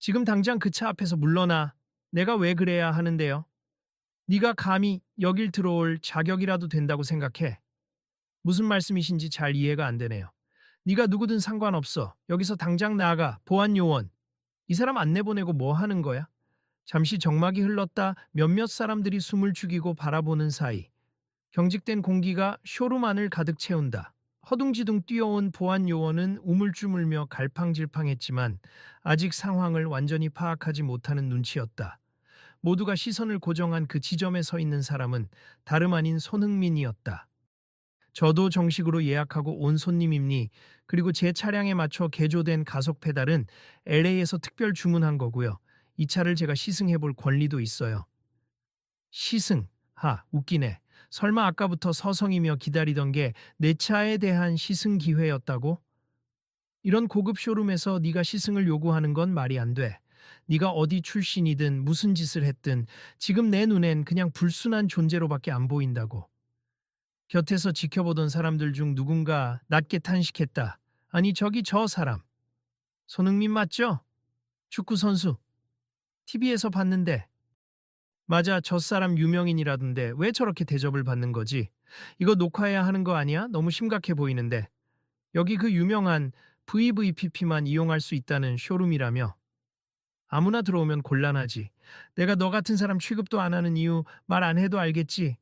지금 당장 그 차 앞에서 물러나. 내가 왜 그래야 하는데요? 네가 감히 여길 들어올 자격이라도 된다고 생각해. 무슨 말씀이신지 잘 이해가 안 되네요. 네가 누구든 상관없어. 여기서 당장 나가. 보안 요원. 이 사람 안 내보내고 뭐 하는 거야? 잠시 정막이 흘렀다 몇몇 사람들이 숨을 죽이고 바라보는 사이 경직된 공기가 쇼룸 안을 가득 채운다. 허둥지둥 뛰어온 보안 요원은 우물쭈물며 갈팡질팡했지만 아직 상황을 완전히 파악하지 못하는 눈치였다. 모두가 시선을 고정한 그 지점에 서 있는 사람은 다름 아닌 손흥민이었다. 저도 정식으로 예약하고 온 손님입니. 그리고 제 차량에 맞춰 개조된 가속 페달은 LA에서 특별 주문한 거고요. 이 차를 제가 시승해 볼 권리도 있어요. 시승. 웃기네. 설마 아까부터 서성이며 기다리던 게 내 차에 대한 시승 기회였다고? 이런 고급 쇼룸에서 네가 시승을 요구하는 건 말이 안 돼. 네가 어디 출신이든 무슨 짓을 했든 지금 내 눈엔 그냥 불순한 존재로밖에 안 보인다고. 곁에서 지켜보던 사람들 중 누군가 낮게 탄식했다. 아니 저기 저 사람. 손흥민 맞죠? 축구 선수. TV에서 봤는데. 맞아, 저 사람 유명인이라던데 왜 저렇게 대접을 받는 거지? 이거 녹화해야 하는 거 아니야? 너무 심각해 보이는데. 여기 그 유명한 VVPP만 이용할 수 있다는 쇼룸이라며. 아무나 들어오면 곤란하지. 내가 너 같은 사람 취급도 안 하는 이유 말 안 해도 알겠지?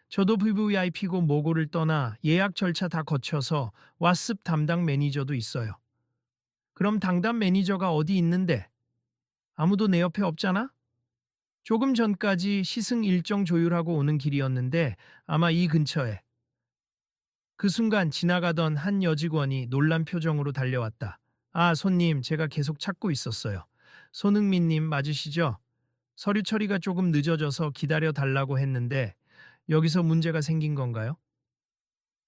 저도 VVIP고 뭐고를 떠나 예약 절차 다 거쳐서 왓습 담당 매니저도 있어요. 그럼 당담 매니저가 어디 있는데? 아무도 내 옆에 없잖아? 조금 전까지 시승 일정 조율하고 오는 길이었는데 아마 이 근처에. 그 순간 지나가던 한 여직원이 놀란 표정으로 달려왔다. 아, 손님, 제가 계속 찾고 있었어요. 손흥민님 맞으시죠? 서류 처리가 조금 늦어져서 기다려 달라고 했는데 여기서 문제가 생긴 건가요?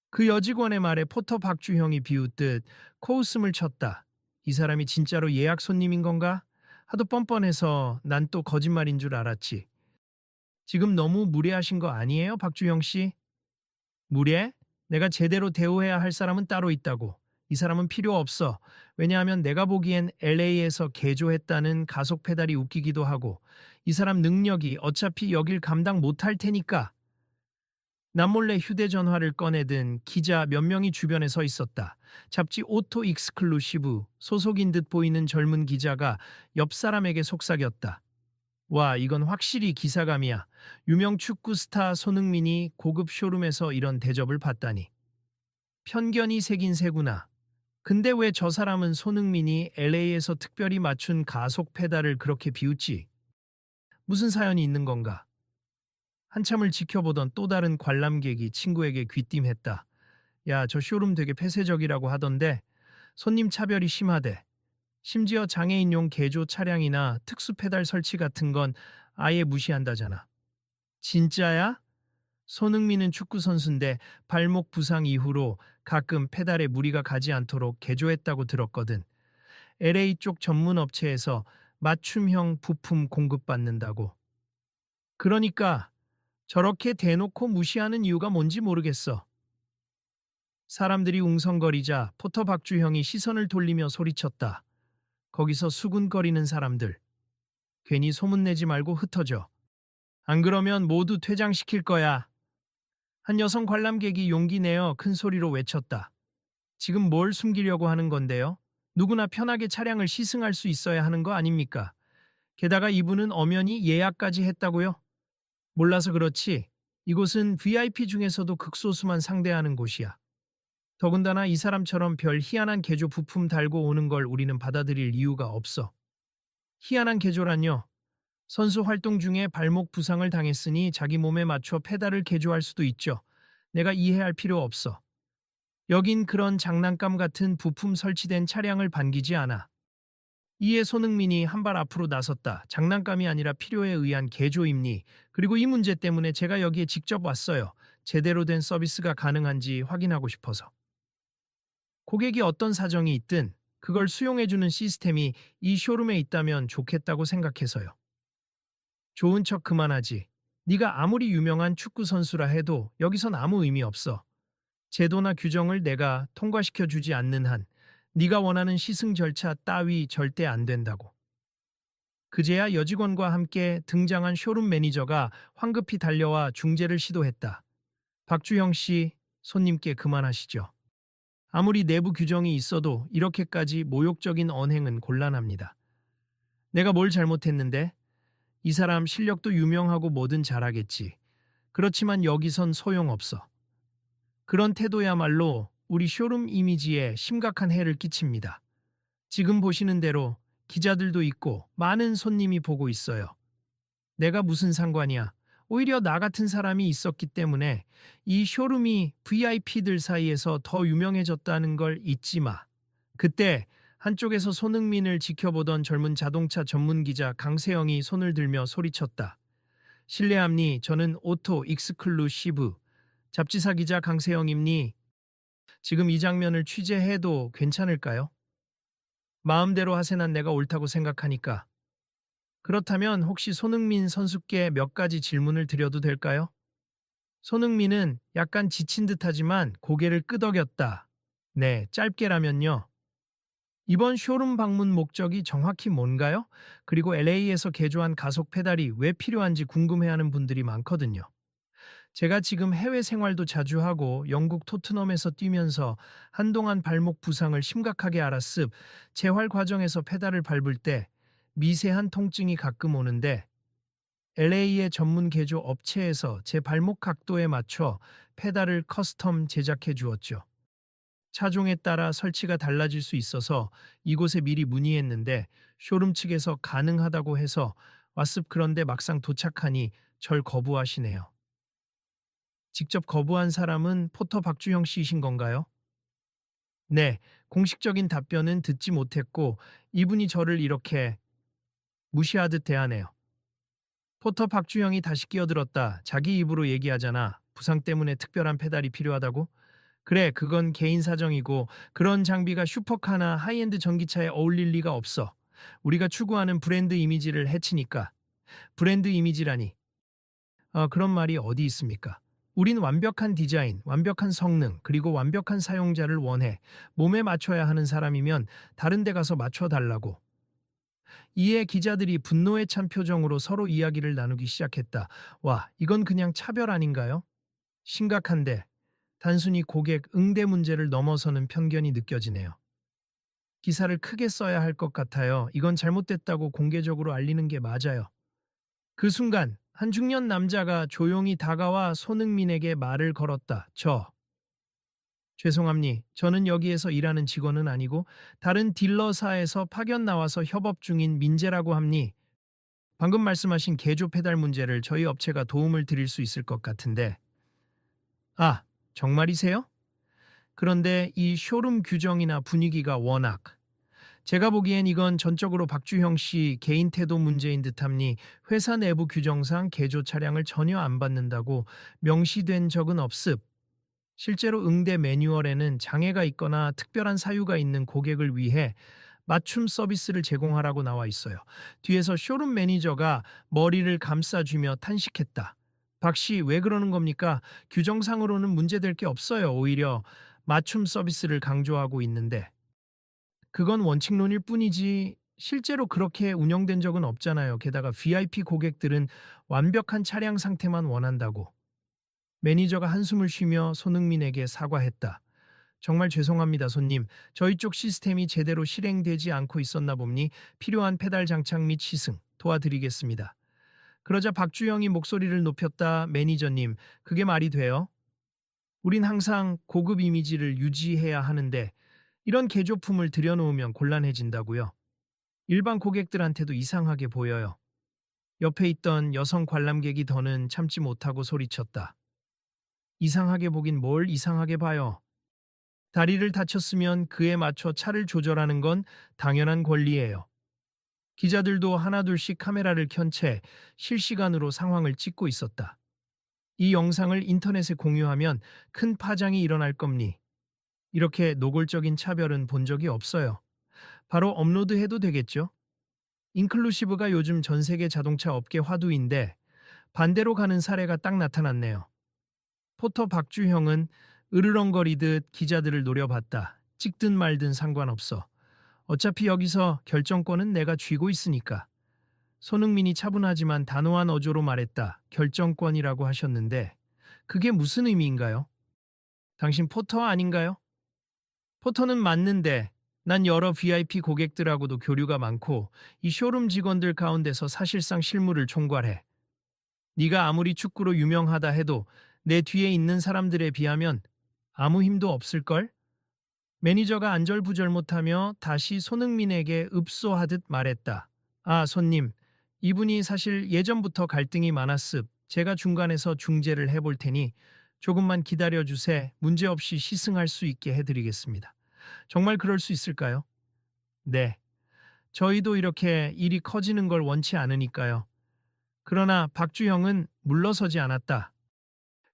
그 여직원의 말에 포터 박주형이 비웃듯 코웃음을 쳤다. 이 사람이 진짜로 예약 손님인 건가? 하도 뻔뻔해서 난 또 거짓말인 줄 알았지. 지금 너무 무례하신 거 아니에요, 박주영 씨? 무례? 내가 제대로 대우해야 할 사람은 따로 있다고. 이 사람은 필요 없어. 왜냐하면 내가 보기엔 LA에서 개조했다는 가속 페달이 웃기기도 하고 이 사람 능력이 어차피 여길 감당 못할 테니까. 남몰래 휴대전화를 꺼내든 기자 몇 명이 주변에 서 있었다. 잡지 오토 익스클루시브 소속인 듯 보이는 젊은 기자가 옆 사람에게 속삭였다. 와, 이건 확실히 기사감이야. 유명 축구 스타 손흥민이 고급 쇼룸에서 이런 대접을 받다니. 편견이 새긴 새구나. 근데 왜 저 사람은 손흥민이 LA에서 특별히 맞춘 가속 페달을 그렇게 비웃지? 무슨 사연이 있는 건가? 한참을 지켜보던 또 다른 관람객이 친구에게 귀띔했다. 야, 저 쇼룸 되게 폐쇄적이라고 하던데 손님 차별이 심하대. 심지어 장애인용 개조 차량이나 특수 페달 설치 같은 건 아예 무시한다잖아. 진짜야? 손흥민은 축구 선수인데 발목 부상 이후로 가끔 페달에 무리가 가지 않도록 개조했다고 들었거든. LA 쪽 전문 업체에서 맞춤형 부품 공급받는다고. 그러니까 저렇게 대놓고 무시하는 이유가 뭔지 모르겠어. 사람들이 웅성거리자 포터 박주형이 시선을 돌리며 소리쳤다. 거기서 수군거리는 사람들. 괜히 소문내지 말고 흩어져. 안 그러면 모두 퇴장시킬 거야. 한 여성 관람객이 용기 내어 큰 소리로 외쳤다. 지금 뭘 숨기려고 하는 건데요? 누구나 편하게 차량을 시승할 수 있어야 하는 거 아닙니까? 게다가 이분은 엄연히 예약까지 했다고요? 몰라서 그렇지. 이곳은 VIP 중에서도 극소수만 상대하는 곳이야. 더군다나 이 사람처럼 별 희한한 개조 부품 달고 오는 걸 우리는 받아들일 이유가 없어. 희한한 개조란요. 선수 활동 중에 발목 부상을 당했으니 자기 몸에 맞춰 페달을 개조할 수도 있죠. 내가 이해할 필요 없어. 여긴 그런 장난감 같은 부품 설치된 차량을 반기지 않아. 이에 손흥민이 한 발 앞으로 나섰다. 장난감이 아니라 필요에 의한 개조입니. 그리고 이 문제 때문에 제가 여기에 직접 왔어요. 제대로 된 서비스가 가능한지 확인하고 싶어서. 고객이 어떤 사정이 있든 그걸 수용해주는 시스템이 이 쇼룸에 있다면 좋겠다고 생각해서요. 좋은 척 그만하지. 네가 아무리 유명한 축구 선수라 해도 여기선 아무 의미 없어. 제도나 규정을 내가 통과시켜 주지 않는 한 네가 원하는 시승 절차 따위 절대 안 된다고. 그제야 여직원과 함께 등장한 쇼룸 매니저가 황급히 달려와 중재를 시도했다. 박주형 씨, 손님께 그만하시죠. 아무리 내부 규정이 있어도 이렇게까지 모욕적인 언행은 곤란합니다. 내가 뭘 잘못했는데? 이 사람 실력도 유명하고 뭐든 잘하겠지. 그렇지만 여기선 소용없어. 그런 태도야말로 우리 쇼룸 이미지에 심각한 해를 끼칩니다. 지금 보시는 대로 기자들도 있고 많은 손님이 보고 있어요. 내가 무슨 상관이야. 오히려 나 같은 사람이 있었기 때문에 이 쇼룸이 VIP들 사이에서 더 유명해졌다는 걸 잊지 마. 그때 한쪽에서 손흥민을 지켜보던 젊은 자동차 전문 기자 강세영이 손을 들며 소리쳤다. 실례합니 저는 오토 익스클루시브 잡지사 기자 강세영입니. 지금 이 장면을 취재해도 괜찮을까요? 마음대로 하세난 내가 옳다고 생각하니까. 그렇다면 혹시 손흥민 선수께 몇 가지 질문을 드려도 될까요? 손흥민은 약간 지친 듯하지만 고개를 끄덕였다. 네, 짧게라면요. 이번 쇼룸 방문 목적이 정확히 뭔가요? 그리고 LA에서 개조한 가속 페달이 왜 필요한지 궁금해하는 분들이 많거든요. 제가 지금 해외 생활도 자주 하고 영국 토트넘에서 뛰면서 한동안 발목 부상을 심각하게 앓았습. 재활 과정에서 페달을 밟을 때 미세한 통증이 가끔 오는데 LA의 전문 개조 업체에서 제 발목 각도에 맞춰 페달을 커스텀 제작해 주었죠. 차종에 따라 설치가 달라질 수 있어서 이곳에 미리 문의했는데 쇼룸 측에서 가능하다고 해서 왔습. 그런데 막상 도착하니 절 거부하시네요. 직접 거부한 사람은 포터 박주형 씨이신 건가요? 네, 공식적인 답변은 듣지 못했고 이분이 저를 이렇게 무시하듯 대하네요. 포터 박주형이 다시 끼어들었다. 자기 입으로 얘기하잖아. 부상 때문에 특별한 페달이 필요하다고? 그래, 그건 개인 사정이고 그런 장비가 슈퍼카나 하이엔드 전기차에 어울릴 리가 없어. 우리가 추구하는 브랜드 이미지를 해치니까. 브랜드 이미지라니. 그런 말이 어디 있습니까? 우린 완벽한 디자인, 완벽한 성능, 그리고 완벽한 사용자를 원해. 몸에 맞춰야 하는 사람이면 다른 데 가서 맞춰달라고. 이에 기자들이 분노에 찬 표정으로 서로 이야기를 나누기 시작했다. 와, 이건 그냥 차별 아닌가요? 심각한데 단순히 고객 응대 문제를 넘어서는 편견이 느껴지네요. 기사를 크게 써야 할 것 같아요. 이건 잘못됐다고 공개적으로 알리는 게 맞아요. 그 순간 한 중년 남자가 조용히 다가와 손흥민에게 말을 걸었다. 죄송합니. 저는 여기에서 일하는 직원은 아니고 다른 딜러사에서 파견 나와서 협업 중인 민재라고 합니. 방금 말씀하신 개조 페달 문제를 저희 업체가 도움을 드릴 수 있을 것 같은데. 아, 정말이세요? 그런데 이 쇼룸 규정이나 분위기가 워낙 제가 보기엔 이건 전적으로 박주형 씨 개인 태도 문제인 듯합니. 회사 내부 규정상 개조 차량을 전혀 안 받는다고 명시된 적은 없습. 실제로 응대 매뉴얼에는 장애가 있거나 특별한 사유가 있는 고객을 위해 맞춤 서비스를 제공하라고 나와 있어요. 뒤에서 쇼룸 매니저가 머리를 감싸주며 탄식했다. 박 씨, 왜 그러는 겁니까? 규정상으로는 문제될 게 없어요. 오히려 맞춤 서비스를 강조하고 있는데. 그건 원칙론일 뿐이지 실제로 그렇게 운영된 적은 없잖아요. 게다가 VIP 고객들은 완벽한 차량 상태만 원한다고. 매니저가 한숨을 쉬며 손흥민에게 사과했다. 정말 죄송합니다, 손님. 저희 쪽 시스템이 제대로 실행되지 않고 있었나 봅니. 필요한 페달 장착 및 시승 도와드리겠습니다. 그러자 박주영이 목소리를 높였다. 매니저님, 그게 말이 돼요? 우린 항상 고급 이미지를 유지해야 하는데 이런 개조품을 들여놓으면 곤란해진다고요. 일반 고객들한테도 이상하게 보여요. 옆에 있던 여성 관람객이 더는 참지 못하고 소리쳤다. 이상하게 보긴 뭘 이상하게 봐요. 다리를 다쳤으면 그에 맞춰 차를 조절하는 건 당연한 권리예요. 기자들도 하나둘씩 카메라를 켠 채 실시간으로 상황을 찍고 있었다. 이 영상을 인터넷에 공유하면 큰 파장이 일어날 겁니. 이렇게 노골적인 차별은 본 적이 없어요. 바로 업로드해도 되겠죠? 인클루시브가 요즘 전 세계 자동차 업계 화두인데 반대로 가는 사례가 딱 나타났네요. 포터 박주형은 으르렁거리듯 기자들을 노려봤다. 찍든 말든 상관없어. 어차피 여기서 결정권은 내가 쥐고 있으니까. 손흥민이 차분하지만 단호한 어조로 말했다. 결정권이라고 하셨는데 그게 무슨 의미인가요? 당신 포터 아닌가요? 포터는 맞는데 난 여러 VIP 고객들하고도 교류가 많고 이 쇼룸 직원들 가운데서 사실상 실무를 총괄해. 네가 아무리 축구로 유명하다 해도 내 뒤에 있는 사람들에 비하면 아무 힘도 없을걸? 매니저가 안절부절 못하며 다시 손흥민에게 읍소하듯 말했다. 아, 손님. 이분이 사실 예전부터 갈등이 많았습. 제가 중간에서 중재를 해볼 테니 조금만 기다려주세. 문제없이 시승할 수 있게 해드리겠습니다. 정말 그럴 수 있을까요? 네. 저희도 이렇게 일이 커지는 걸 원치 않으니까요. 그러나 박주형은 물러서지 않았다.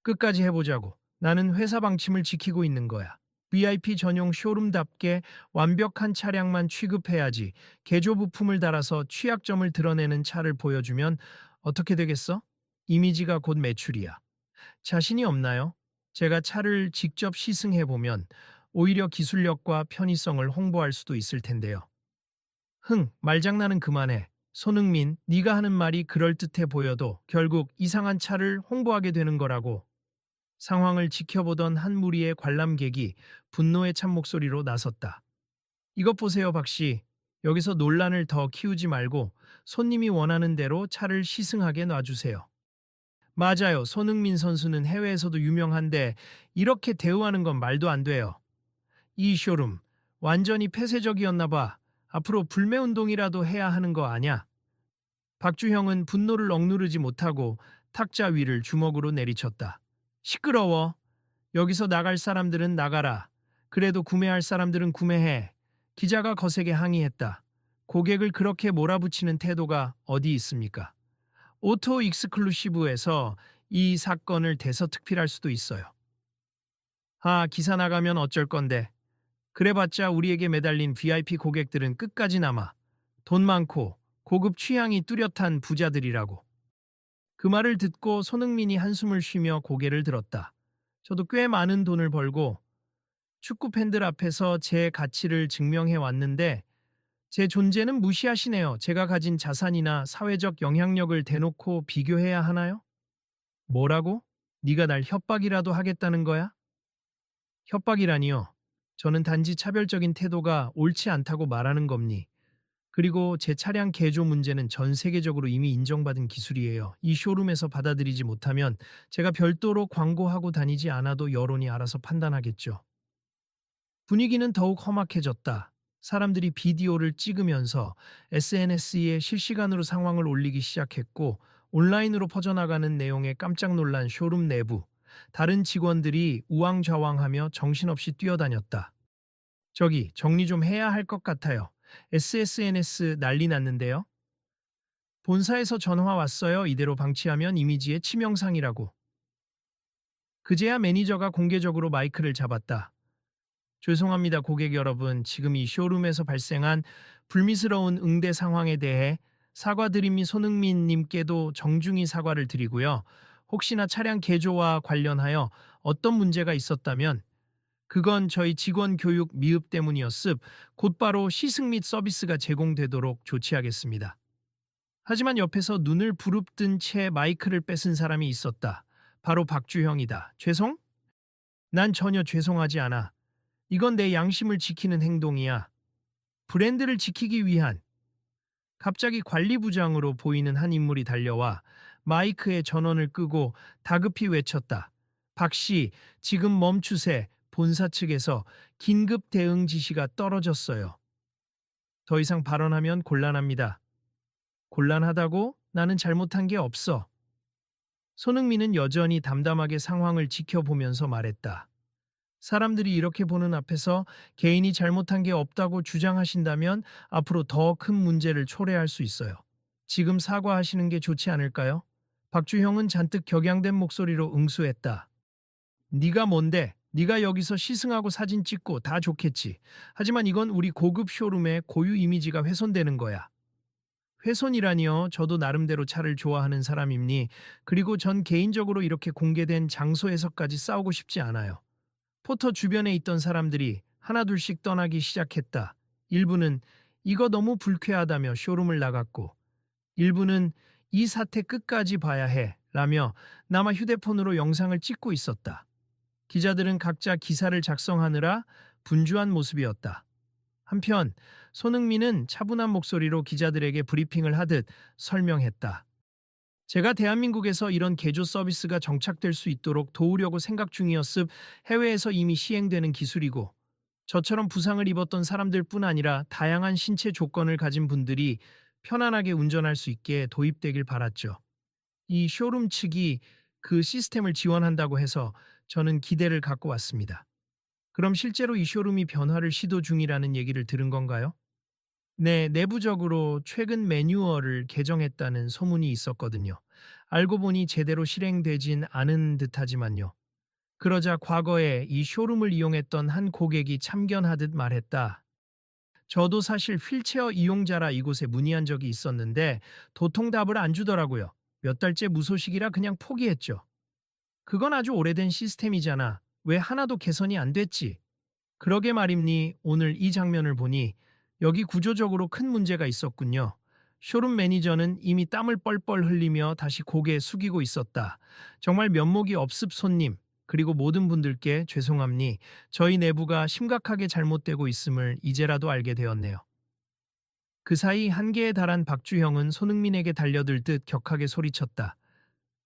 끝까지 해보자고. 나는 회사 방침을 지키고 있는 거야. VIP 전용 쇼룸답게 완벽한 차량만 취급해야지. 개조 부품을 달아서 취약점을 드러내는 차를 보여주면 어떻게 되겠어? 이미지가 곧 매출이야. 자신이 없나요? 제가 차를 직접 시승해보면 오히려 기술력과 편의성을 홍보할 수도 있을 텐데요. 말장난은 그만해. 손흥민, 네가 하는 말이 그럴듯해 보여도 결국 이상한 차를 홍보하게 되는 거라고. 상황을 지켜보던 한 무리의 관람객이 분노에 찬 목소리로 나섰다. 이것 보세요, 박씨. 여기서 논란을 더 키우지 말고 손님이 원하는 대로 차를 시승하게 놔주세요. 맞아요. 손흥민 선수는 해외에서도 유명한데 이렇게 대우하는 건 말도 안 돼요. 이 쇼룸 완전히 폐쇄적이었나 봐. 앞으로 불매운동이라도 해야 하는 거 아냐? 박주형은 분노를 억누르지 못하고 탁자 위를 주먹으로 내리쳤다. 시끄러워. 여기서 나갈 사람들은 나가라. 그래도 구매할 사람들은 구매해. 기자가 거세게 항의했다. 고객을 그렇게 몰아붙이는 태도가 어디 있습니까? 오토 익스클루시브에서 이 사건을 대서특필할 수도 있어요. 아, 기사 나가면 어쩔 건데. 그래봤자 우리에게 매달린 VIP 고객들은 끝까지 남아. 돈 많고 고급 취향이 뚜렷한 부자들이라고. 그 말을 듣고 손흥민이 한숨을 쉬며 고개를 들었다. 저도 꽤 많은 돈을 벌고 축구 팬들 앞에서 제 가치를 증명해 왔는데 제 존재는 무시하시네요. 제가 가진 자산이나 사회적 영향력을 대놓고 비교해야 하나요? 뭐라고? 네가 날 협박이라도 하겠다는 거야? 협박이라니요. 저는 단지 차별적인 태도가 옳지 않다고 말하는 겁니. 그리고 제 차량 개조 문제는 전 세계적으로 이미 인정받은 기술이에요. 이 쇼룸에서 받아들이지 못하면 제가 별도로 광고하고 다니지 않아도 여론이 알아서 판단하겠죠. 분위기는 더욱 험악해졌다. 사람들이 비디오를 찍으면서 SNS에 실시간으로 상황을 올리기 시작했고 온라인으로 퍼져나가는 내용에 깜짝 놀란 쇼룸 내부. 다른 직원들이 우왕좌왕하며 정신없이 뛰어다녔다. 저기 정리 좀 해야 할 것 같아요. SNS 난리 났는데요. 본사에서 전화 왔어요. 이대로 방치하면 이미지에 치명상이라고. 그제야 매니저가 공개적으로 마이크를 잡았다. 죄송합니다, 고객 여러분. 지금 이 쇼룸에서 발생한 불미스러운 응대 상황에 대해 사과드림이 손흥민 님께도 정중히 사과를 드리고요. 혹시나 차량 개조와 관련하여 어떤 문제가 있었다면 그건 저희 직원 교육 미흡 때문이었습. 곧바로 시승 및 서비스가 제공되도록 조치하겠습니다. 하지만 옆에서 눈을 부릅뜬 채 마이크를 뺏은 사람이 있었다. 바로 박주형이다. 죄송? 난 전혀 죄송하지 않아. 이건 내 양심을 지키는 행동이야. 브랜드를 지키기 위한. 갑자기 관리부장으로 보이는 한 인물이 달려와 마이크의 전원을 끄고 다급히 외쳤다. 박씨, 지금 멈추세. 본사 측에서 긴급 대응 지시가 떨어졌어요. 더 이상 발언하면 곤란합니다. 곤란하다고? 나는 잘못한 게 없어. 손흥민은 여전히 담담하게 상황을 지켜보면서 말했다. 사람들이 이렇게 보는 앞에서 개인이 잘못한 게 없다고 주장하신다면 앞으로 더 큰 문제를 초래할 수 있어요. 지금 사과하시는 게 좋지 않을까요? 박주형은 잔뜩 격양된 목소리로 응수했다. 네가 뭔데? 네가 여기서 시승하고 사진 찍고 다 좋겠지. 하지만 이건 우리 고급 쇼룸의 고유 이미지가 훼손되는 거야. 훼손이라니요. 저도 나름대로 차를 좋아하는 사람입니. 그리고 전 개인적으로 이렇게 공개된 장소에서까지 싸우고 싶지 않아요. 포터 주변에 있던 사람들이 하나둘씩 떠나기 시작했다. 일부는 이거 너무 불쾌하다며 쇼룸을 나갔고 일부는 이 사태 끝까지 봐야 해 라며 남아 휴대폰으로 영상을 찍고 있었다. 기자들은 각자 기사를 작성하느라 분주한 모습이었다. 한편 손흥민은 차분한 목소리로 기자들에게 브리핑을 하듯 설명했다. 제가 대한민국에서 이런 개조 서비스가 정착될 수 있도록 도우려고 생각 중이었습. 해외에서 이미 시행되는 기술이고 저처럼 부상을 입었던 사람들뿐 아니라 다양한 신체 조건을 가진 분들이 편안하게 운전할 수 있게 도입되길 바랐죠. 이 쇼룸 측이 그 시스템을 지원한다고 해서 저는 기대를 갖고 왔습니다. 그럼 실제로 이 쇼룸이 변화를 시도 중이라는 얘기를 들은 건가요? 네, 내부적으로 최근 매뉴얼을 개정했다는 소문이 있었거든요. 알고 보니 제대로 실행되진 않은 듯하지만요. 그러자 과거에 이 쇼룸을 이용했던 한 고객이 참견하듯 말했다. 저도 사실 휠체어 이용자라 이곳에 문의한 적이 있었는데 도통 답을 안 주더라고요. 몇 달째 무소식이라 그냥 포기했죠. 그건 아주 오래된 시스템이잖아. 왜 하나도 개선이 안 됐지? 그러게 말입니. 오늘 이 장면을 보니 여기 구조적으로 큰 문제가 있었군요. 쇼룸 매니저는 이미 땀을 뻘뻘 흘리며 다시 고개 숙이고 있었다. 정말 면목이 없습 손님. 그리고 모든 분들께 죄송합니. 저희 내부가 심각하게 잘못되고 있음을 이제라도 알게 되었네요. 그 사이 한계에 달한 박주형은 손흥민에게 달려들 듯 격하게 소리쳤다.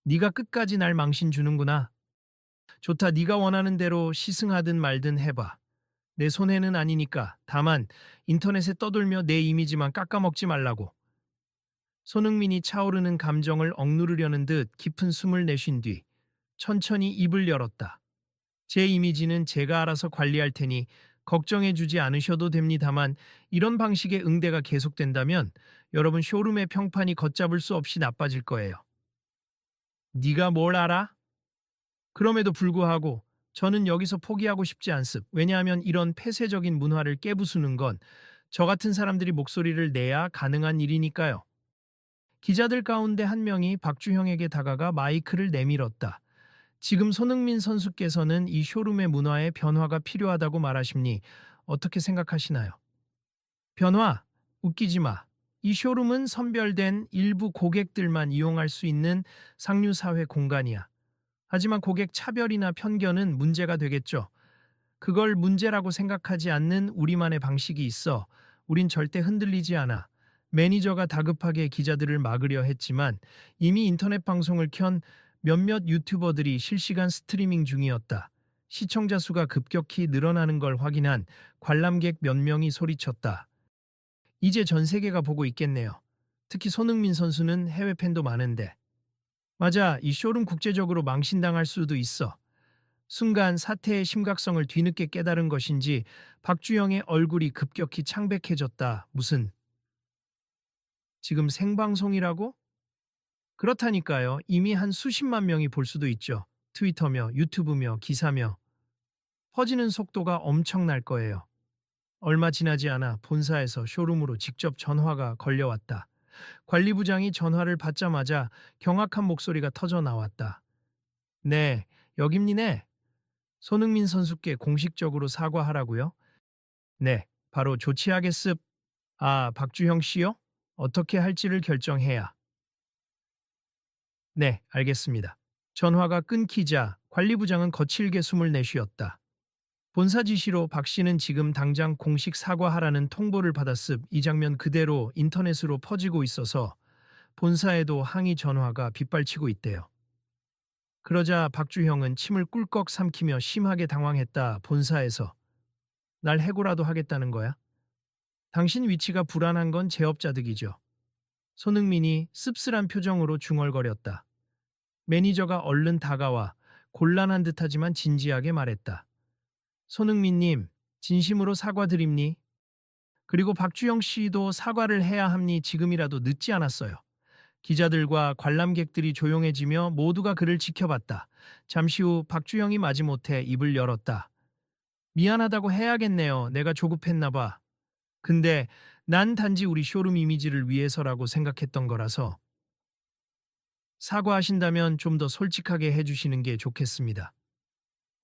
네가 끝까지 날 망신 주는구나. 좋다. 네가 원하는 대로 시승하든 말든 해봐. 내 손해는 아니니까. 다만 인터넷에 떠돌며 내 이미지만 깎아먹지 말라고. 손흥민이 차오르는 감정을 억누르려는 듯 깊은 숨을 내쉰 뒤 천천히 입을 열었다. 제 이미지는 제가 알아서 관리할 테니 걱정해 주지 않으셔도 됩니다만 이런 방식의 응대가 계속된다면 여러분 쇼룸의 평판이 걷잡을 수 없이 나빠질 거예요. 네가 뭘 알아? 그럼에도 불구하고 저는 여기서 포기하고 싶지 않습. 왜냐하면 이런 폐쇄적인 문화를 깨부수는 건 저 같은 사람들이 목소리를 내야 가능한 일이니까요. 기자들 가운데 한 명이 박주형에게 다가가 마이크를 내밀었다. 지금 손흥민 선수께서는 이 쇼룸의 문화에 변화가 필요하다고 말하십니 어떻게 생각하시나요? 변화? 웃기지 마. 이 쇼룸은 선별된 일부 고객들만 이용할 수 있는 상류사회 공간이야. 하지만 고객 차별이나 편견은 문제가 되겠죠. 그걸 문제라고 생각하지 않는 우리만의 방식이 있어. 우린 절대 흔들리지 않아. 매니저가 다급하게 기자들을 막으려 했지만 이미 인터넷 방송을 켠 몇몇 유튜버들이 실시간 스트리밍 중이었다. 시청자 수가 급격히 늘어나는 걸 확인한 관람객 몇 명이 소리쳤다. 이제 전 세계가 보고 있겠네요. 특히 손흥민 선수는 해외 팬도 많은데. 맞아, 이 쇼룸 국제적으로 망신당할 수도 있어. 순간 사태의 심각성을 뒤늦게 깨달은 것인지 박주영의 얼굴이 급격히 창백해졌다. 무슨 지금 생방송이라고? 그렇다니까요. 이미 한 수십만 명이 볼 수도 있죠. 트위터며 유튜브며 기사며 퍼지는 속도가 엄청날 거예요. 얼마 지나지 않아 본사에서 쇼룸으로 직접 전화가 걸려왔다. 관리부장이 전화를 받자마자 경악한 목소리가 터져 나왔다. 네, 여깁니네. 손흥민 선수께 공식적으로 사과하라고요? 네, 바로 조치하겠습. 아, 박주형 씨요? 어떻게 할지를 결정해야. 네, 알겠습니다. 전화가 끊기자 관리부장은 거칠게 숨을 내쉬었다. 본사 지시로 박 씨는 지금 당장 공식 사과하라는 통보를 받았습. 이 장면 그대로 인터넷으로 퍼지고 있어서 본사에도 항의 전화가 빗발치고 있대요. 그러자 박주형은 침을 꿀꺽 삼키며 심하게 당황했다. 본사에서 날 해고라도 하겠다는 거야? 당신 위치가 불안한 건 제업자득이죠. 손흥민이 씁쓸한 표정으로 중얼거렸다. 매니저가 얼른 다가와 곤란한 듯하지만 진지하게 말했다. 손흥민님, 진심으로 사과드립니? 그리고 박주영 씨도 사과를 해야 합니. 지금이라도 늦지 않았어요. 기자들과 관람객들이 조용해지며 모두가 그를 지켜봤다. 잠시 후 박주영이 마지못해 입을 열었다. 미안하다고 해야겠네요. 내가 조급했나 봐. 근데 난 단지 우리 쇼룸 이미지를 위해서라고 생각했던 거라서 사과하신다면 좀 더 솔직하게 해주시는 게 좋겠습니다.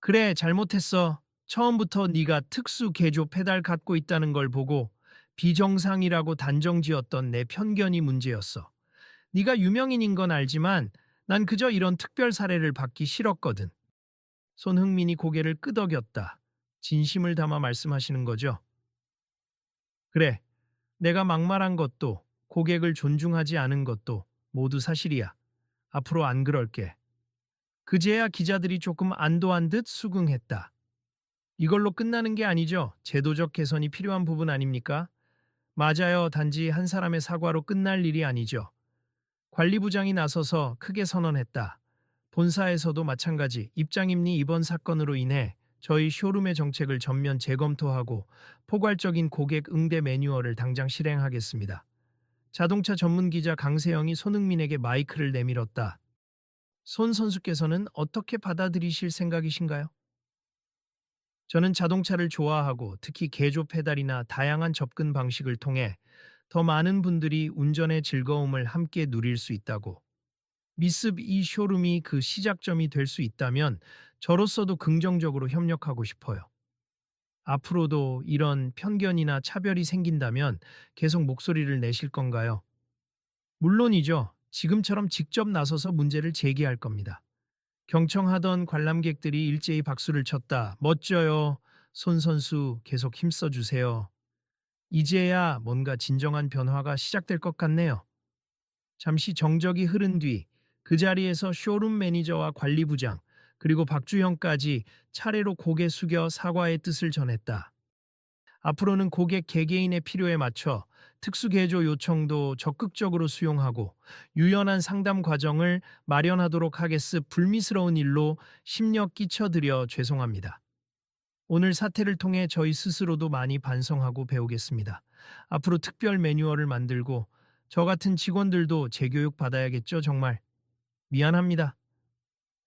그래, 잘못했어. 처음부터 네가 특수 개조 페달 갖고 있다는 걸 보고 비정상이라고 단정지었던 내 편견이 문제였어. 네가 유명인인 건 알지만 난 그저 이런 특별 사례를 받기 싫었거든. 손흥민이 고개를 끄덕였다. 진심을 담아 말씀하시는 거죠. 그래, 내가 막말한 것도 고객을 존중하지 않은 것도 모두 사실이야. 앞으로 안 그럴게. 그제야 기자들이 조금 안도한 듯 수긍했다. 이걸로 끝나는 게 아니죠. 제도적 개선이 필요한 부분 아닙니까? 맞아요. 단지 한 사람의 사과로 끝날 일이 아니죠. 관리부장이 나서서 크게 선언했다. 본사에서도 마찬가지. 입장임니 이번 사건으로 인해 저희 쇼룸의 정책을 전면 재검토하고 포괄적인 고객 응대 매뉴얼을 당장 실행하겠습니다. 자동차 전문 기자 강세영이 손흥민에게 마이크를 내밀었다. 손 선수께서는 어떻게 받아들이실 생각이신가요? 저는 자동차를 좋아하고 특히 개조 페달이나 다양한 접근 방식을 통해 더 많은 분들이 운전의 즐거움을 함께 누릴 수 있다고. 미습 이 쇼룸이 그 시작점이 될 수 있다면 저로서도 긍정적으로 협력하고 싶어요. 앞으로도 이런 편견이나 차별이 생긴다면 계속 목소리를 내실 건가요? 물론이죠. 지금처럼 직접 나서서 문제를 제기할 겁니다. 경청하던 관람객들이 일제히 박수를 쳤다. 멋져요. 손 선수 계속 힘써 주세요. 이제야 뭔가 진정한 변화가 시작될 것 같네요. 잠시 정적이 흐른 뒤 그 자리에서 쇼룸 매니저와 관리부장 그리고 박주영까지 차례로 고개 숙여 사과의 뜻을 전했다. 앞으로는 고객 개개인의 필요에 맞춰 특수 개조 요청도 적극적으로 수용하고 유연한 상담 과정을 마련하도록 하겠으. 불미스러운 일로 심려 끼쳐드려 죄송합니다. 오늘 사태를 통해 저희 스스로도 많이 반성하고 배우겠습니다. 앞으로 특별 매뉴얼을 만들고 저 같은 직원들도 재교육 받아야겠죠. 정말 미안합니다.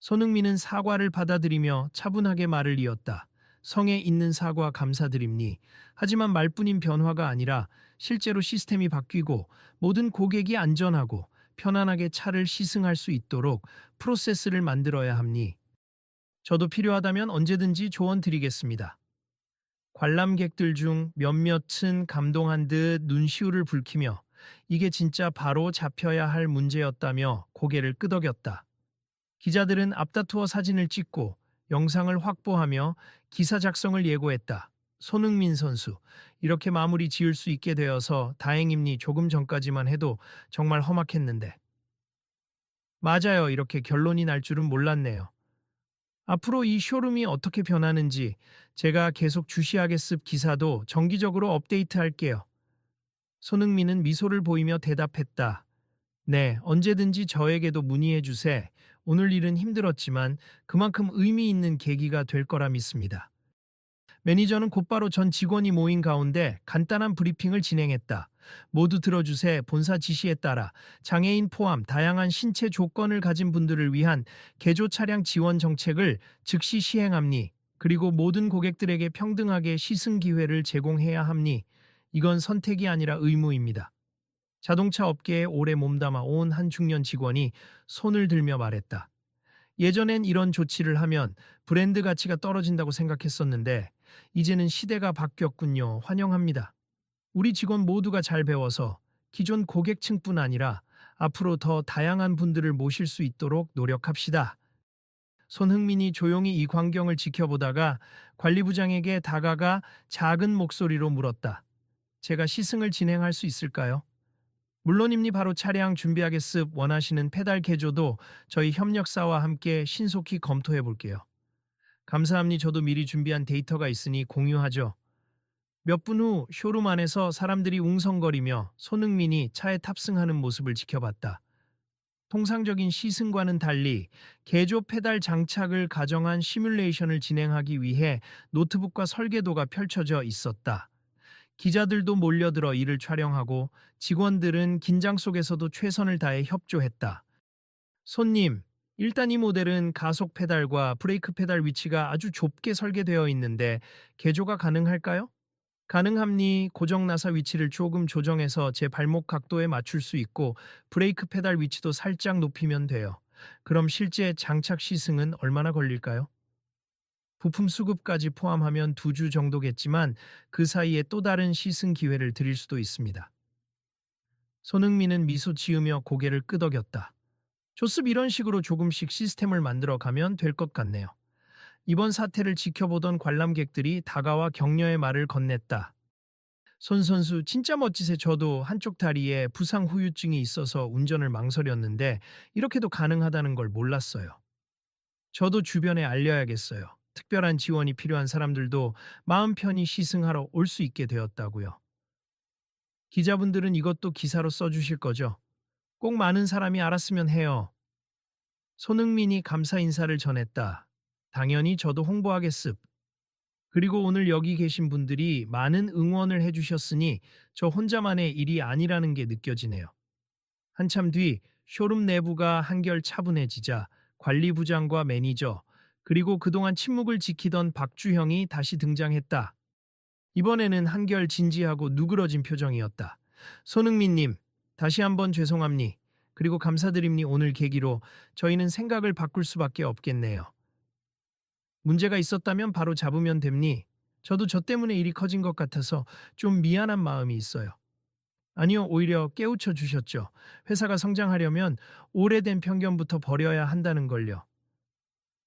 손흥민은 사과를 받아들이며 차분하게 말을 이었다. 성에 있는 사과 감사드립니. 하지만 말뿐인 변화가 아니라 실제로 시스템이 바뀌고 모든 고객이 안전하고 편안하게 차를 시승할 수 있도록 프로세스를 만들어야 합니. 저도 필요하다면 언제든지 조언 드리겠습니다. 관람객들 중 몇몇은 감동한 듯 눈시울을 붉히며 이게 진짜 바로 잡혀야 할 문제였다며 고개를 끄덕였다. 기자들은 앞다투어 사진을 찍고 영상을 확보하며 기사 작성을 예고했다. 손흥민 선수, 이렇게 마무리 지을 수 있게 되어서 다행입니. 조금 전까지만 해도 정말 험악했는데. 맞아요. 이렇게 결론이 날 줄은 몰랐네요. 앞으로 이 쇼룸이 어떻게 변하는지 제가 계속 주시하겠습. 기사도 정기적으로 업데이트할게요. 손흥민은 미소를 보이며 대답했다. 네, 언제든지 저에게도 문의해 주세. 오늘 일은 힘들었지만 그만큼 의미 있는 계기가 될 거라 믿습니다. 매니저는 곧바로 전 직원이 모인 가운데 간단한 브리핑을 진행했다. 모두 들어주세. 본사 지시에 따라 장애인 포함 다양한 신체 조건을 가진 분들을 위한 개조 차량 지원 정책을 즉시 시행합니. 그리고 모든 고객들에게 평등하게 시승 기회를 제공해야 합니. 이건 선택이 아니라 의무입니다. 자동차 업계에 오래 몸담아 온 한 중년 직원이 손을 들며 말했다. 예전엔 이런 조치를 하면 브랜드 가치가 떨어진다고 생각했었는데 이제는 시대가 바뀌었군요. 환영합니다. 우리 직원 모두가 잘 배워서 기존 고객층뿐 아니라 앞으로 더 다양한 분들을 모실 수 있도록 노력합시다. 손흥민이 조용히 이 광경을 지켜보다가 관리부장에게 다가가 작은 목소리로 물었다. 제가 시승을 진행할 수 있을까요? 물론입니. 바로 차량 준비하겠습. 원하시는 페달 개조도 저희 협력사와 함께 신속히 검토해 볼게요. 감사합니. 저도 미리 준비한 데이터가 있으니 공유하죠. 몇 분 후 쇼룸 안에서 사람들이 웅성거리며 손흥민이 차에 탑승하는 모습을 지켜봤다. 통상적인 시승과는 달리 개조 페달 장착을 가정한 시뮬레이션을 진행하기 위해 노트북과 설계도가 펼쳐져 있었다. 기자들도 몰려들어 이를 촬영하고 직원들은 긴장 속에서도 최선을 다해 협조했다. 손님, 일단 이 모델은 가속 페달과 브레이크 페달 위치가 아주 좁게 설계되어 있는데 개조가 가능할까요? 가능합니. 고정 나사 위치를 조금 조정해서 제 발목 각도에 맞출 수 있고 브레이크 페달 위치도 살짝 높이면 돼요. 그럼 실제 장착 시승은 얼마나 걸릴까요? 부품 수급까지 포함하면 2주 정도겠지만 그 사이에 또 다른 시승 기회를 드릴 수도 있습니다. 손흥민은 미소 지으며 고개를 끄덕였다. 조습 이런 식으로 조금씩 시스템을 만들어 가면 될 것 같네요. 이번 사태를 지켜보던 관람객들이 다가와 격려의 말을 건넸다. 손 선수 진짜 멋지세. 저도 한쪽 다리에 부상 후유증이 있어서 운전을 망설였는데 이렇게도 가능하다는 걸 몰랐어요. 저도 주변에 알려야겠어요. 특별한 지원이 필요한 사람들도 마음 편히 시승하러 올 수 있게 되었다고요. 기자분들은 이것도 기사로 써주실 거죠? 꼭 많은 사람이 알았으면 해요. 손흥민이 감사 인사를 전했다. 당연히 저도 홍보하겠습. 그리고 오늘 여기 계신 분들이 많은 응원을 해주셨으니 저 혼자만의 일이 아니라는 게 느껴지네요. 한참 뒤 쇼룸 내부가 한결 차분해지자 관리부장과 매니저, 그리고 그동안 침묵을 지키던 박주형이 다시 등장했다. 이번에는 한결 진지하고 누그러진 표정이었다. 손흥민님, 다시 한번 죄송합니. 그리고 감사드립니. 오늘 계기로 저희는 생각을 바꿀 수밖에 없겠네요. 문제가 있었다면 바로 잡으면 됩니. 저도 저 때문에 일이 커진 것 같아서 좀 미안한 마음이 있어요. 아니요, 오히려 깨우쳐 주셨죠. 회사가 성장하려면 오래된 편견부터 버려야 한다는 걸요.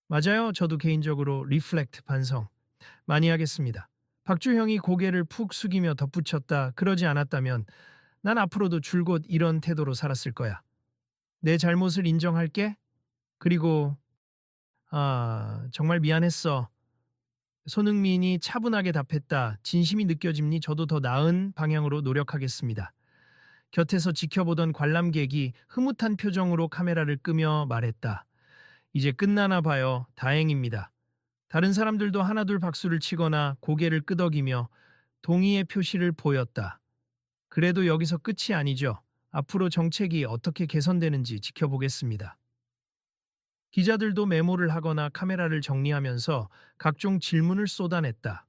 맞아요. 저도 개인적으로 리플렉트 반성 많이 하겠습니다. 박주형이 고개를 푹 숙이며 덧붙였다. 그러지 않았다면 난 앞으로도 줄곧 이런 태도로 살았을 거야. 내 잘못을 인정할게. 그리고 정말 미안했어. 손흥민이 차분하게 답했다. 진심이 느껴집니? 저도 더 나은 방향으로 노력하겠습니다. 곁에서 지켜보던 관람객이 흐뭇한 표정으로 카메라를 끄며 말했다. 이제 끝나나 봐요. 다행입니다. 다른 사람들도 하나둘 박수를 치거나 고개를 끄덕이며 동의의 표시를 보였다. 그래도 여기서 끝이 아니죠. 앞으로 정책이 어떻게 개선되는지 지켜보겠습니다. 기자들도 메모를 하거나 카메라를 정리하면서 각종 질문을 쏟아냈다.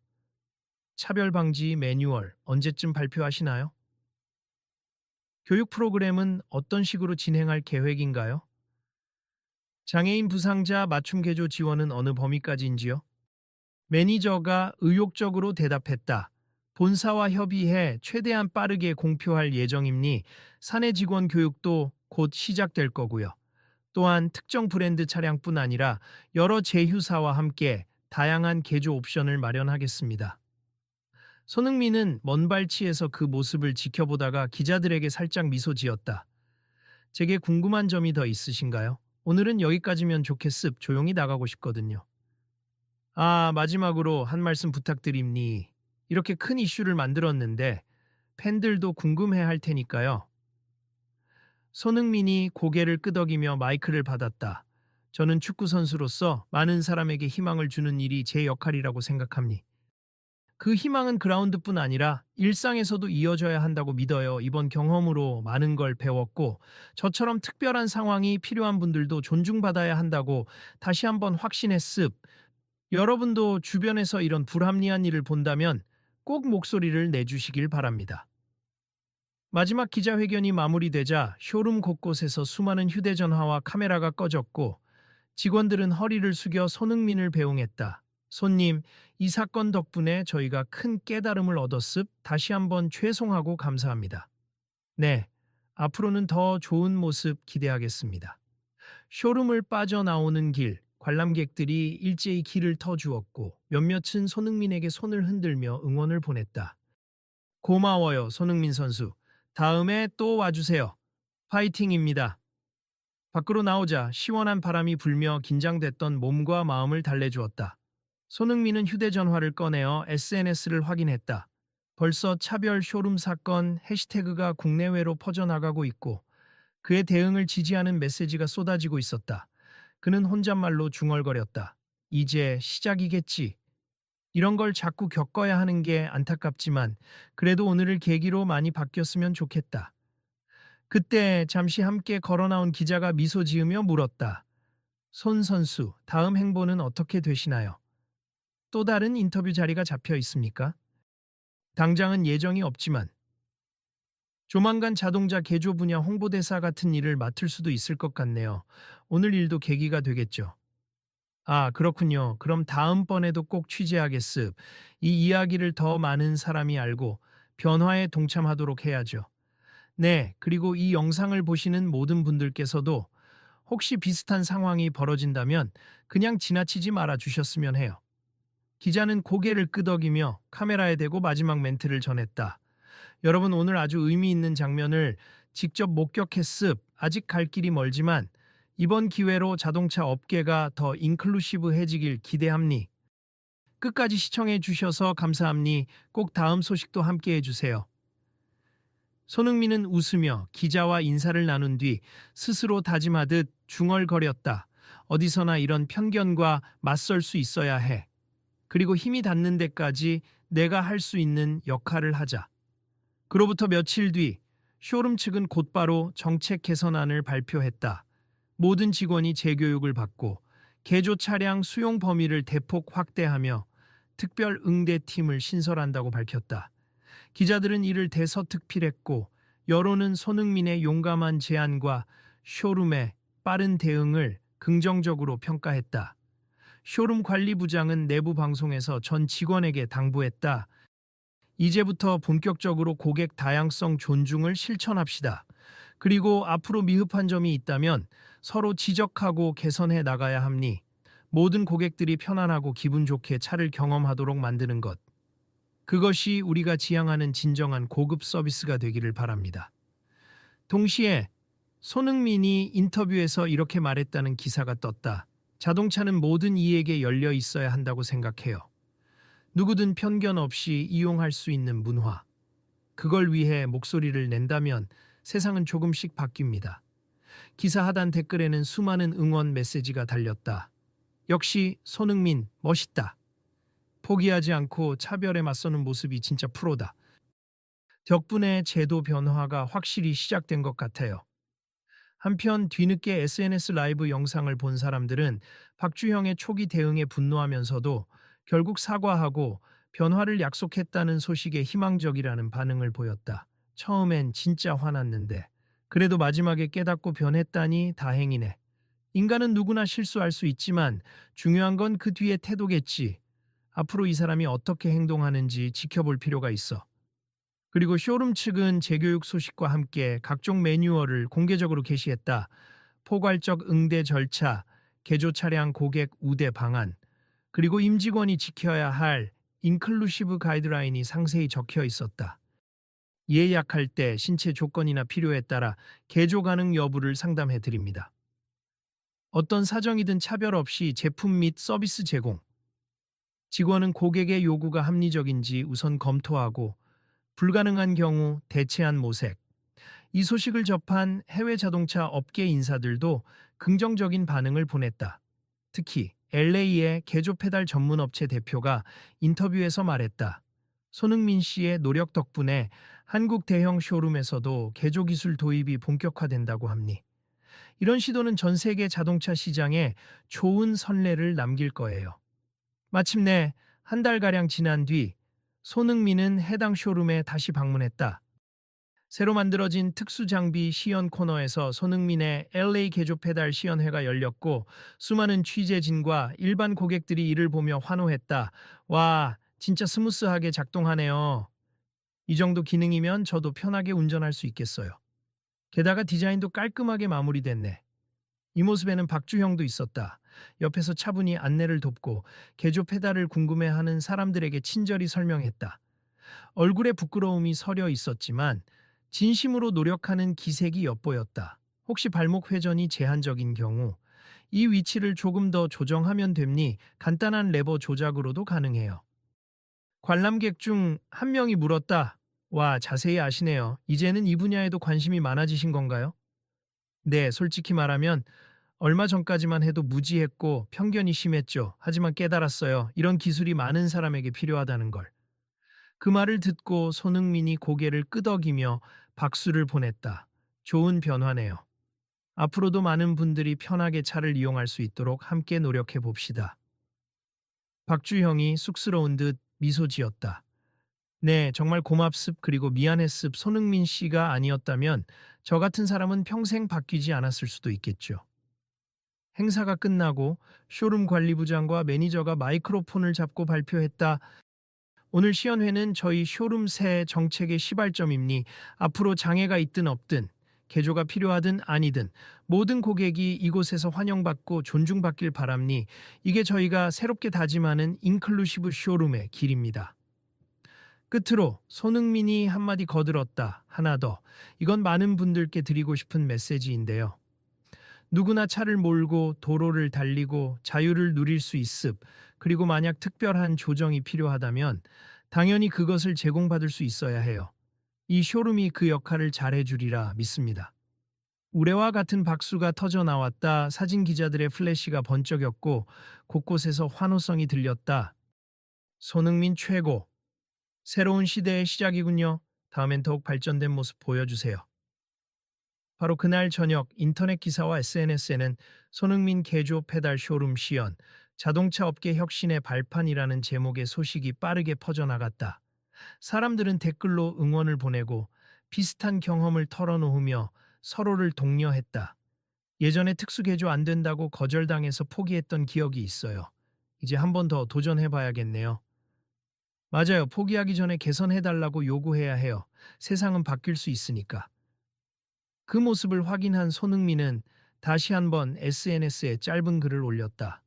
차별 방지 매뉴얼 언제쯤 발표하시나요? 교육 프로그램은 어떤 식으로 진행할 계획인가요? 장애인 부상자 맞춤 개조 지원은 어느 범위까지인지요? 매니저가 의욕적으로 대답했다. 본사와 협의해 최대한 빠르게 공표할 예정이니 사내 직원 교육도 곧 시작될 거고요. 또한 특정 브랜드 차량뿐 아니라 여러 제휴사와 함께 다양한 개조 옵션을 마련하겠습니다. 손흥민은 먼 발치에서 그 모습을 지켜보다가 기자들에게 살짝 미소 지었다. 제게 궁금한 점이 더 있으신가요? 오늘은 여기까지면 좋겠습. 조용히 나가고 싶거든요. 마지막으로 한 말씀 부탁드립니. 이렇게 큰 이슈를 만들었는데 팬들도 궁금해 할 테니까요. 손흥민이 고개를 끄덕이며 마이크를 받았다. 저는 축구 선수로서 많은 사람에게 희망을 주는 일이 제 역할이라고 생각합니. 그 희망은 그라운드뿐 아니라 일상에서도 이어져야 한다고 믿어요. 이번 경험으로 많은 걸 배웠고 저처럼 특별한 상황이 필요한 분들도 존중받아야 한다고 다시 한번 확신했습. 여러분도 주변에서 이런 불합리한 일을 본다면 꼭 목소리를 내주시길 바랍니다. 마지막 기자회견이 마무리되자 쇼룸 곳곳에서 수많은 휴대전화와 카메라가 꺼졌고 직원들은 허리를 숙여 손흥민을 배웅했다. 손님, 이 사건 덕분에 저희가 큰 깨달음을 얻었습. 다시 한번 죄송하고 감사합니다. 네, 앞으로는 더 좋은 모습 기대하겠습니다. 쇼룸을 빠져나오는 길, 관람객들이 일제히 길을 터주었고 몇몇은 손흥민에게 손을 흔들며 응원을 보냈다. 고마워요, 손흥민 선수. 다음에 또 와주세요. 파이팅입니다. 밖으로 나오자 시원한 바람이 불며 긴장됐던 몸과 마음을 달래주었다. 손흥민은 휴대전화를 꺼내어 SNS를 확인했다. 벌써 차별 쇼룸 사건 해시태그가 국내외로 퍼져나가고 있고 그의 대응을 지지하는 메시지가 쏟아지고 있었다. 그는 혼잣말로 중얼거렸다. 이제 시작이겠지. 이런 걸 자꾸 겪어야 하는 게 안타깝지만 그래도 오늘을 계기로 많이 바뀌었으면 좋겠다. 그때 잠시 함께 걸어 나온 기자가 미소 지으며 물었다. 손 선수, 다음 행보는 어떻게 되시나요? 또 다른 인터뷰 자리가 잡혀 있습니까? 당장은 예정이 없지만 조만간 자동차 개조 분야 홍보대사 같은 일을 맡을 수도 있을 것 같네요. 오늘 일도 계기가 되겠죠. 그렇군요. 그럼 다음번에도 꼭 취재하겠습. 이 이야기를 더 많은 사람이 알고 변화에 동참하도록 해야죠. 네, 그리고 이 영상을 보시는 모든 분들께서도 혹시 비슷한 상황이 벌어진다면 그냥 지나치지 말아 주셨으면 해요. 기자는 고개를 끄덕이며 카메라에 대고 마지막 멘트를 전했다. 여러분, 오늘 아주 의미 있는 장면을 직접 목격했습. 아직 갈 길이 멀지만 이번 기회로 자동차 업계가 더 인클루시브해지길 기대합니. 끝까지 시청해 주셔서 감사합니. 꼭 다음 소식도 함께 해주세요. 손흥민은 웃으며 기자와 인사를 나눈 뒤 스스로 다짐하듯 중얼거렸다. 어디서나 이런 편견과 맞설 수 있어야 해. 그리고 힘이 닿는 데까지 내가 할 수 있는 역할을 하자. 그로부터 며칠 뒤 쇼룸 측은 곧바로 정책 개선안을 발표했다. 모든 직원이 재교육을 받고 개조 차량 수용 범위를 대폭 확대하며 특별 응대팀을 신설한다고 밝혔다. 기자들은 이를 대서특필했고 여론은 손흥민의 용감한 제안과 쇼룸의 빠른 대응을 긍정적으로 평가했다. 쇼룸 관리부장은 내부 방송에서 전 직원에게 당부했다. 이제부터 본격적으로 고객 다양성 존중을 실천합시다. 그리고 앞으로 미흡한 점이 있다면 서로 지적하고 개선해 나가야 합니. 모든 고객들이 편안하고 기분 좋게 차를 경험하도록 만드는 것. 그것이 우리가 지향하는 진정한 고급 서비스가 되기를 바랍니다. 동시에 손흥민이 인터뷰에서 이렇게 말했다는 기사가 떴다. 자동차는 모든 이에게 열려 있어야 한다고 생각해요. 누구든 편견 없이 이용할 수 있는 문화. 그걸 위해 목소리를 낸다면 세상은 조금씩 바뀝니다. 기사 하단 댓글에는 수많은 응원 메시지가 달렸다. 역시 손흥민 멋있다. 포기하지 않고 차별에 맞서는 모습이 진짜 프로다. 덕분에 제도 변화가 확실히 시작된 것 같아요. 한편 뒤늦게 SNS 라이브 영상을 본 사람들은 박주형의 초기 대응에 분노하면서도 결국 사과하고 변화를 약속했다는 소식에 희망적이라는 반응을 보였다. 처음엔 진짜 화났는데 그래도 마지막에 깨닫고 변했다니 다행이네. 인간은 누구나 실수할 수 있지만 중요한 건 그 뒤의 태도겠지. 앞으로 이 사람이 어떻게 행동하는지 지켜볼 필요가 있어. 그리고 쇼룸 측은 재교육 소식과 함께 각종 매뉴얼을 공개적으로 게시했다. 포괄적 응대 절차, 개조 차량 고객 우대 방안, 그리고 임직원이 지켜야 할 인클루시브 가이드라인이 상세히 적혀 있었다. 예약할 때 신체 조건이나 필요에 따라 개조 가능 여부를 상담해 드립니다. 어떤 사정이든 차별 없이 제품 및 서비스 제공. 직원은 고객의 요구가 합리적인지 우선 검토하고 불가능한 경우 대체한 모색. 이 소식을 접한 해외 자동차 업계 인사들도 긍정적인 반응을 보냈다. 특히 LA의 개조 페달 전문 업체 대표가 인터뷰에서 말했다. 손흥민 씨의 노력 덕분에 한국 대형 쇼룸에서도 개조 기술 도입이 본격화된다고 합니. 이런 시도는 전 세계 자동차 시장에 좋은 선례를 남길 거예요. 마침내 한 달가량 지난 뒤 손흥민은 해당 쇼룸에 다시 방문했다. 새로 만들어진 특수 장비 시연 코너에서 손흥민의 LA 개조 페달 시연회가 열렸고 수많은 취재진과 일반 고객들이 이를 보며 환호했다. 와, 진짜 스무스하게 작동하네요. 이 정도 기능이면 저도 편하게 운전할 수 있겠어요. 게다가 디자인도 깔끔하게 마무리됐네. 이 모습에는 박주형도 있었다. 옆에서 차분히 안내를 돕고 개조 페달을 궁금해하는 사람들에게 친절히 설명했다. 얼굴에 부끄러움이 서려 있었지만 진심으로 노력하는 기색이 엿보였다. 혹시 발목 회전이 제한적인 경우 이 위치를 조금 더 조정하면 됩니? 간단한 레버 조작으로도 가능해요. 관람객 중 한 명이 물었다. 와, 자세히 아시네요. 이제는 이 분야에도 관심이 많아지신 건가요? 네, 솔직히 말하면 얼마 전까지만 해도 무지했고 편견이 심했죠. 하지만 깨달았어요. 이런 기술이 많은 사람에게 필요하다는 걸. 그 말을 듣고 손흥민이 고개를 끄덕이며 박수를 보냈다. 좋은 변화네요. 앞으로도 많은 분들이 편하게 차를 이용할 수 있도록 함께 노력해 봅시다. 박주형이 쑥스러운 듯 미소 지었다. 네, 정말 고맙습 그리고 미안했습. 손흥민 씨가 아니었다면 저 같은 사람은 평생 바뀌지 않았을 수도 있겠죠. 행사가 끝나고 쇼룸 관리부장과 매니저가 마이크로폰을 잡고 발표했다. 오늘 시연회는 저희 쇼룸 새 정책의 시발점이니 앞으로 장애가 있든 없든 개조가 필요하든 아니든 모든 고객이 이곳에서 환영받고 존중받길 바랍니. 이게 저희가 새롭게 다짐하는 인클루시브 쇼룸의 길입니다. 끝으로 손흥민이 한마디 거들었다. 하나 더. 이건 많은 분들께 드리고 싶은 메시지인데요. 누구나 차를 몰고 도로를 달리고 자유를 누릴 수 있음. 그리고 만약 특별한 조정이 필요하다면 당연히 그것을 제공받을 수 있어야 해요. 이 쇼룸이 그 역할을 잘해주리라 믿습니다. 우레와 같은 박수가 터져 나왔다. 사진 기자들의 플래시가 번쩍였고 곳곳에서 환호성이 들렸다. 손흥민 최고. 새로운 시대의 시작이군요. 다음엔 더욱 발전된 모습 보여주세요. 바로 그날 저녁 인터넷 기사와 SNS에는 손흥민 개조 페달 쇼룸 시연, 자동차 업계 혁신의 발판이라는 제목의 소식이 빠르게 퍼져나갔다. 사람들은 댓글로 응원을 보내고 비슷한 경험을 털어놓으며 서로를 독려했다. 예전에 특수 개조 안 된다고 거절당해서 포기했던 기억이 있어요. 이제 한 번 더 도전해봐야겠네요. 맞아요. 포기하기 전에 개선해달라고 요구해야 해요. 세상은 바뀔 수 있으니까. 그 모습을 확인한 손흥민은 다시 한번 SNS에 짧은 글을 올렸다.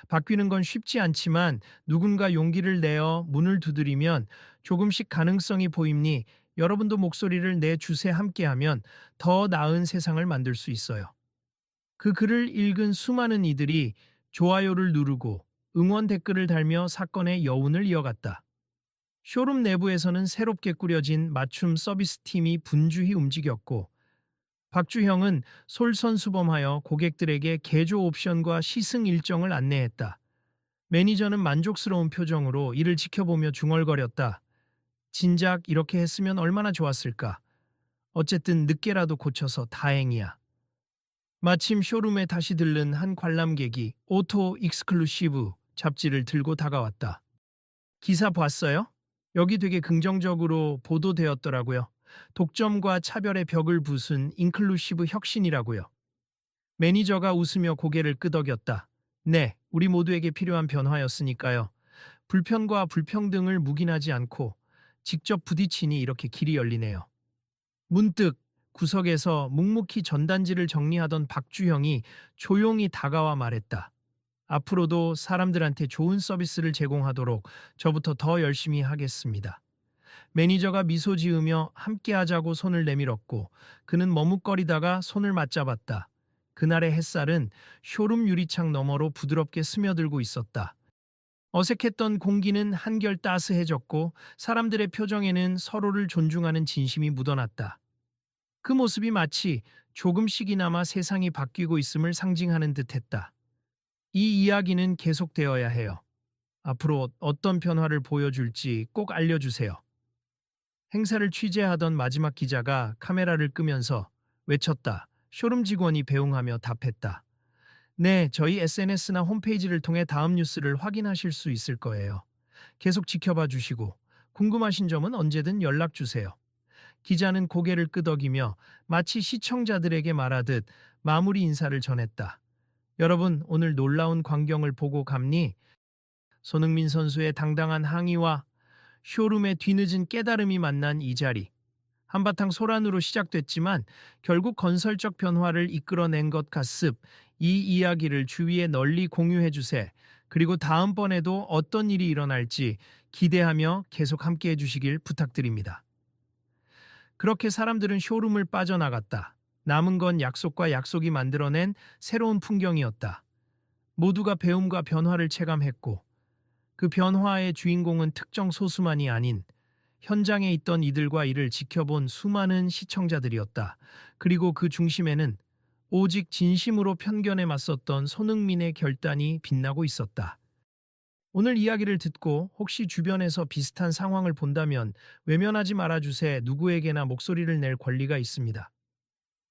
바뀌는 건 쉽지 않지만 누군가 용기를 내어 문을 두드리면 조금씩 가능성이 보임니 여러분도 목소리를 내주세 함께하면 더 나은 세상을 만들 수 있어요. 그 글을 읽은 수많은 이들이 좋아요를 누르고 응원 댓글을 달며 사건의 여운을 이어갔다. 쇼룸 내부에서는 새롭게 꾸려진 맞춤 서비스 팀이 분주히 움직였고 박주형은 솔선수범하여 고객들에게 개조 옵션과 시승 일정을 안내했다. 매니저는 만족스러운 표정으로 이를 지켜보며 중얼거렸다. 진작 이렇게 했으면 얼마나 좋았을까. 어쨌든 늦게라도 고쳐서 다행이야. 마침 쇼룸에 다시 들른 한 관람객이 오토 익스클루시브 잡지를 들고 다가왔다. 기사 봤어요? 여기 되게 긍정적으로 보도되었더라고요. 독점과 차별의 벽을 부순 인클루시브 혁신이라고요. 매니저가 웃으며 고개를 끄덕였다. 네, 우리 모두에게 필요한 변화였으니까요. 불편과 불평등을 묵인하지 않고 직접 부딪히니 이렇게 길이 열리네요. 문득 구석에서 묵묵히 전단지를 정리하던 박주형이 조용히 다가와 말했다. 앞으로도 사람들한테 좋은 서비스를 제공하도록 저부터 더 열심히 하겠습니다. 매니저가 미소 지으며 함께하자고 손을 내밀었고 그는 머뭇거리다가 손을 맞잡았다. 그날의 햇살은 쇼룸 유리창 너머로 부드럽게 스며들고 있었다. 어색했던 공기는 한결 따스해졌고 사람들의 표정에는 서로를 존중하는 진심이 묻어났다. 그 모습이 마치 조금씩이나마 세상이 바뀌고 있음을 상징하는 듯했다. 이 이야기는 계속되어야 해요. 앞으로 어떤 변화를 보여줄지 꼭 알려주세요. 행사를 취재하던 마지막 기자가 카메라를 끄면서 외쳤다. 쇼룸 직원이 배웅하며 답했다. 네, 저희 SNS나 홈페이지를 통해 다음 뉴스를 확인하실 수 있을 거예요. 계속 지켜봐 주시고 궁금하신 점은 언제든 연락 주세요. 기자는 고개를 끄덕이며 마치 시청자들에게 말하듯 마무리 인사를 전했다. 여러분, 오늘 놀라운 광경을 보고 갑니? 손흥민 선수의 당당한 항의와 쇼룸의 뒤늦은 깨달음이 만난 이 자리. 한바탕 소란으로 시작됐지만 결국 건설적 변화를 이끌어낸 것 같습. 이 이야기를 주위에 널리 공유해 주세. 그리고 다음번에도 어떤 일이 일어날지 기대하며 계속 함께 해주시길 부탁드립니다. 그렇게 사람들은 쇼룸을 빠져나갔다. 남은 건 약속과 약속이 만들어낸 새로운 풍경이었다. 모두가 배움과 변화를 체감했고 그 변화의 주인공은 특정 소수만이 아닌 현장에 있던 이들과 이를 지켜본 수많은 시청자들이었다. 그리고 그 중심에는 오직 진심으로 편견에 맞섰던 손흥민의 결단이 빛나고 있었다. 오늘 이야기를 듣고 혹시 주변에서 비슷한 상황을 본다면 외면하지 말아주세. 누구에게나 목소리를 낼 권리가 있습니다.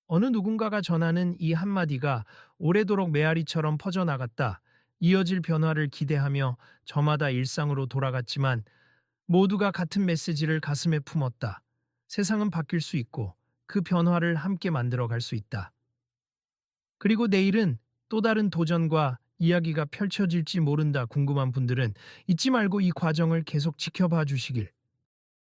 어느 누군가가 전하는 이 한마디가 오래도록 메아리처럼 퍼져나갔다. 이어질 변화를 기대하며 저마다 일상으로 돌아갔지만 모두가 같은 메시지를 가슴에 품었다. 세상은 바뀔 수 있고 그 변화를 함께 만들어 갈 수 있다. 그리고 내일은 또 다른 도전과 이야기가 펼쳐질지 모른다 궁금한 분들은 잊지 말고 이 과정을 계속 지켜봐 주시길